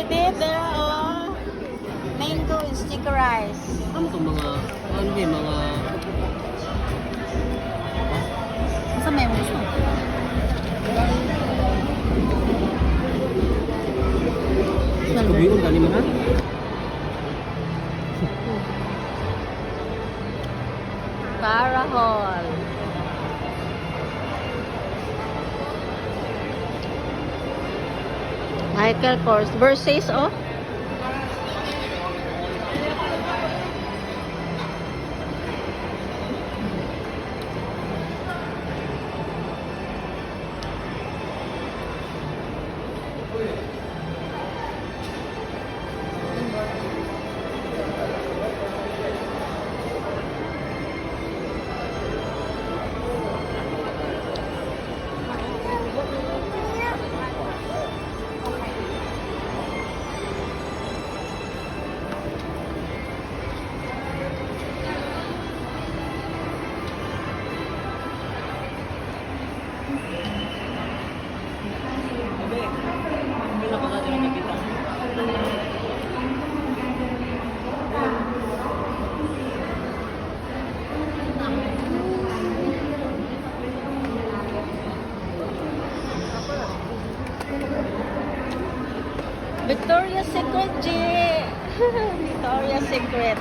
look there, oh. Mango and sticker rice. Ano itong mga, ano yung mga... Saan may gusto? Kabiyon, kani man ha? Carahol. Michael Kors. Versace, oh. Victoria's Secret, G. Victoria's Secret.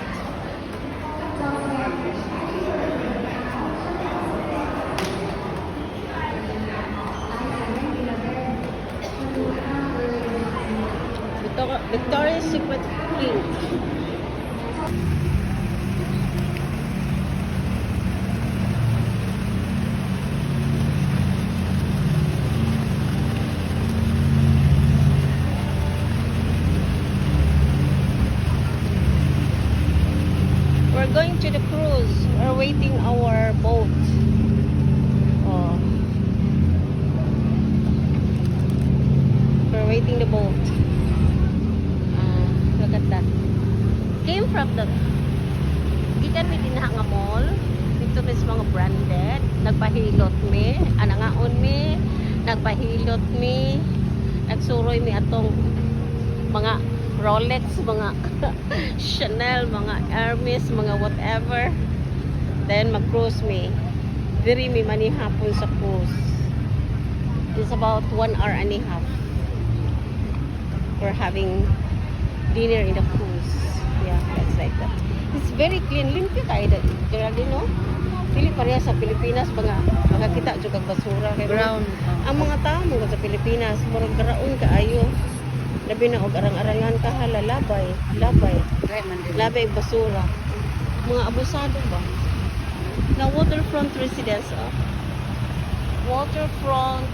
Victoria's Secret pink. We're going to the cruise. We're waiting our boat. Oh. We're waiting the boat. Look at that. Came from the gikan mi dinha nga mall. Dito mis mga branded. Nagpahilot mi. Anangaon mi. Nagpahilot mi. Nagsuroy mi atong mga Rolex, mga Chanel, mga Hermes, mga whatever. Then mag-cruise me. Diri mi mani hapon sa cruise. It's about 1 hour and a half. We're having dinner in the cruise. Yeah, that's like that. It's very clean. Limpyo kayo. Geraldine, no? Pili pareha sa Pilipinas. Mga kita juga basura. Brown. Ang mga tao mga sa Pilipinas, murag garaon kaayo. Labi na og arang-arangan ka hala, labay basura, mga abusado ba na waterfront residence, oh. Waterfront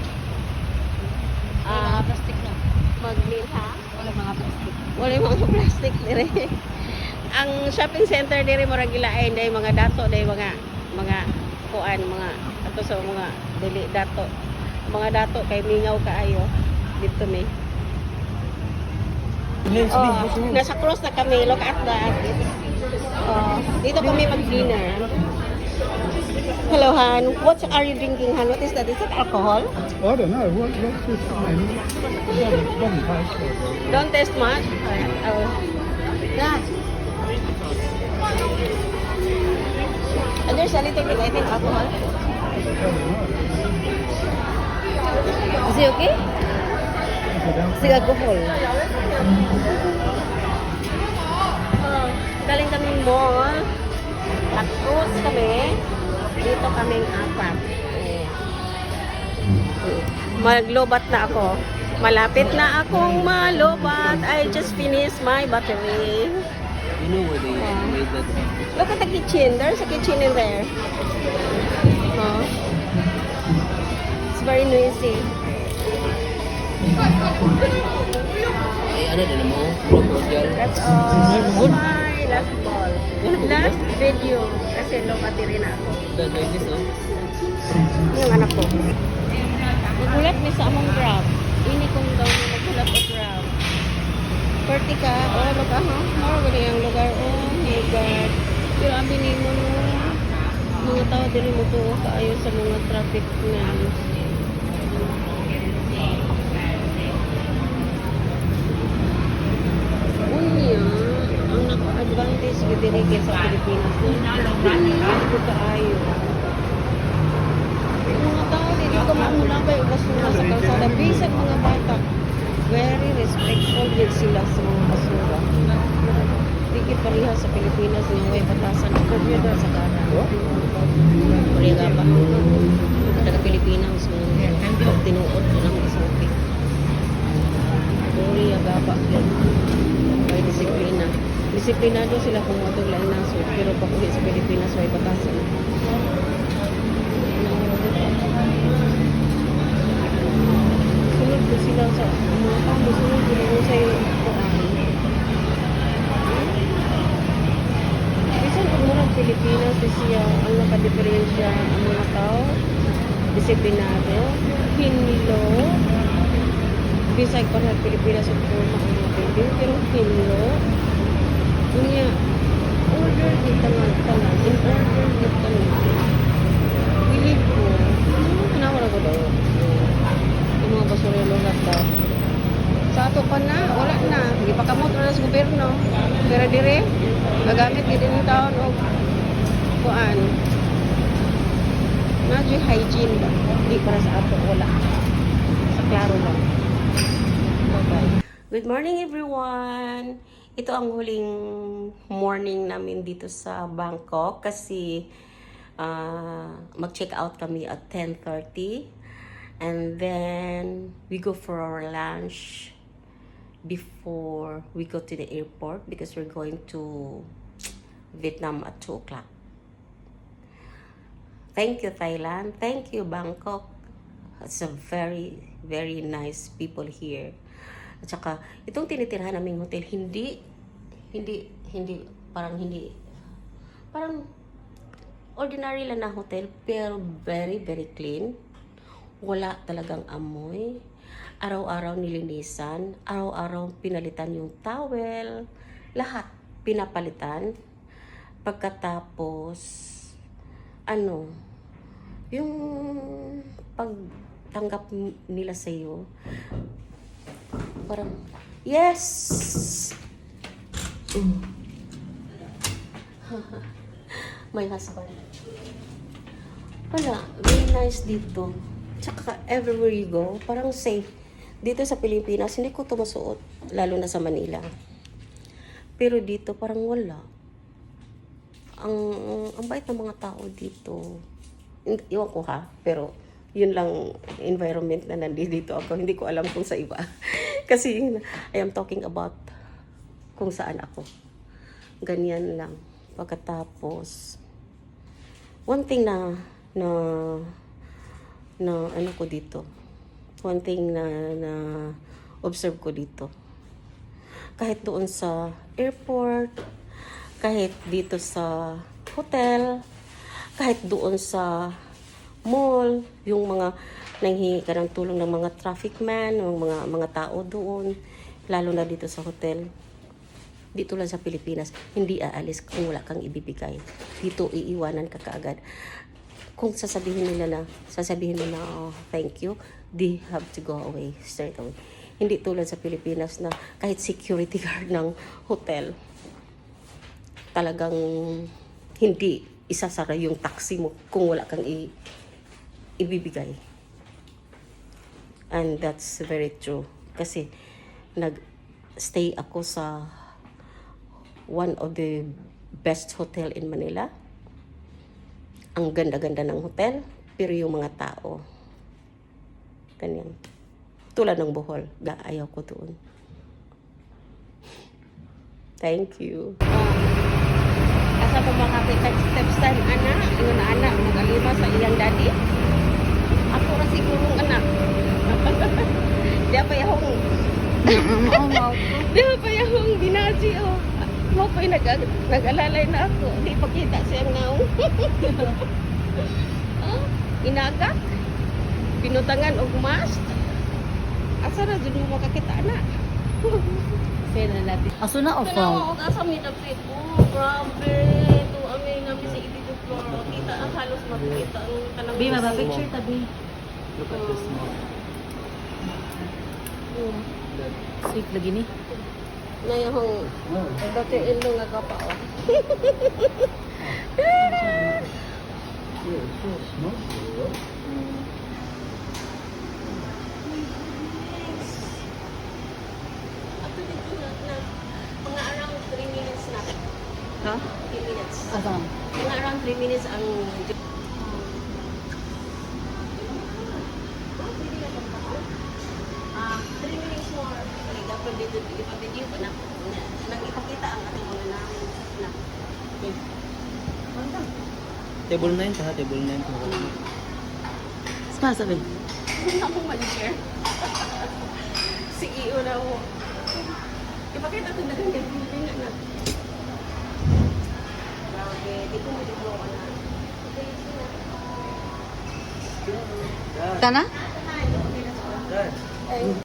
Plastic na. Magnilha, Wala mga plastic. wala mga plastic dire. Ang shopping center dire murag gilain day mga dato day mga kuan, mga ato sa mga dili dato, mga dato kay mingaw kaayo dito mi. Oh, nasa cross na kami. Look at that. Oh, dito kami mag-dinner. Hello, Han. What are you drinking, Han? What is that? Is it alcohol? I don't know. What's this name? Doesn't taste good. Don't taste much. Oh. That. There's a little bit, I think, alcohol. Is it okay? Is it alcohol? Galing kami mall. Nag-cruise kami. Dito kaming apat. Maglobat na ako. Malapit na akong malobat. I just finished my battery. You know where they made that? Look at the kitchen. There's a kitchen in there. Oh. It's very noisy. Ay, ano din mo? Cordial. That's all. My last call. Last video. Kasi low battery na ako. That like this, no? Yung anak ko. Nagulat ni sa among grab. Ini kong daw na nagulat o grab. Pertika. Oh, lugar ha? Mara ba ang lugar? Oh my God. Pero ang binimo no. Mga tao dili mo to kaayo sa mga traffic na. sa Pilipinas. Ito kaayo. Yung mga tao dito ka mamulabay o basura sa kalsada. Bisag mga bata. Very respectful din sila sa mga basura. Hindi pareha sa Pilipinas yung may batasan. Kaya ba sa kana? Pareha ba? Taga Pilipinas mga tinuod ko lang isang Korea gaba yan. May disiplina. Disiplinado sila kung matong lain naso. Pero pag uwi sa Pilipinas may batasan. Sunod ko sila sa mga tao. Sunod ko lang sa bisan kung murang Pilipinas siya ang nakadiferensya ang mga tao. Disiplinado. Hinlo. Bisag pa na Pilipinas at forma ang mga building. Pero hinlo. Kunya, order dito nga tanan. In order dito tanan. Believe ko. Kinawala ko daw. Yung mga basurelo lahat. Sa ato pa na, wala na. Hindi pa kamot na sa gobyerno. Pero dire, magamit din yung taon o kuan. Nadyo hygiene ba? Hindi para sa ato, wala. Sa klaro lang. Bye-bye. Good morning everyone! Ito ang huling morning namin dito sa Bangkok kasi mag-check out kami at 10:30 and then we go for our lunch before we go to the airport because we're going to Vietnam at 2 o'clock. Thank you Thailand, thank you Bangkok. It's a very, very nice people here. At saka, itong tinitirhan naming hotel, parang ordinary lang na hotel, pero very, very clean. Wala talagang amoy. Araw-araw nilinisan, araw-araw pinalitan yung towel, lahat pinapalitan. Pagkatapos, yung pagtanggap nila sa'yo, parang, yes! My husband. Wala, very nice dito. Tsaka everywhere you go, parang safe. Dito sa Pilipinas, hindi ko ito masuot, lalo na sa Manila. Pero dito, parang wala. Ang bait ng mga tao dito. Iwan ko ha, pero yun lang environment na nandito ako. Hindi ko alam kung sa iba. Kasi I am talking about kung saan ako. Ganyan lang. Pagkatapos, one thing na ano ko dito. One thing na observe ko dito. Kahit doon sa airport, kahit dito sa hotel, kahit doon sa mall, yung mga nanghingi ka ng tulong ng mga traffic man, ng mga tao doon, lalo na dito sa hotel. Dito lang sa Pilipinas, hindi aalis kung wala kang ibibigay. Dito iiwanan ka kaagad. Kung sasabihin mo na oh, thank you, they have to go away straight away. Hindi tulad sa Pilipinas na kahit security guard ng hotel, talagang hindi isasara yung taxi mo kung wala kang ibibigay. And that's very true. Kasi nag-stay ako sa one of the best hotel in Manila. Ang ganda-ganda ng hotel, pero yung mga tao, ganyan. Tulad ng Bohol, ayaw ko doon. Thank you. Asa pa makakita steps time, anak? Yung anak, mag-alima sa iyang daddy? Ako na sigurong anak. Diya pa yung diya pa yung binaji, oh. Mo pa yung nag-alalay na ako. Hindi pakita siyang naong. Inagak. Pinutangan og mast. Asa na dun mo makakita na. Kaya na natin. Aso na o Kaya phone? ako asa may dapit. Oh, grabe. Ito ang may namin sa ibig floor. Kita ang halos makikita ang kanang. Bi, maba picture tabi. Look at this mall. Sweet lagi ni. Na yung dati ilo nga ka pa. Oh. Yeah, it's so small. Ato dito na mga around 3 minutes na. Ha? 3 minutes. Asan? Mga around 3 minutes ang Ah, 3 minutes more. Okay, dapat dito ipapidyo ko na. Nag-ipakita ang ating mga namin na. Okay. Table 9 ha, table 9 po. Sabi. Kung na mong manager. CEO na mo. Ipakita ito na ganyan. Hindi na. Grabe, dito mo dito ako na. Okay, sige na. Kana? Ay,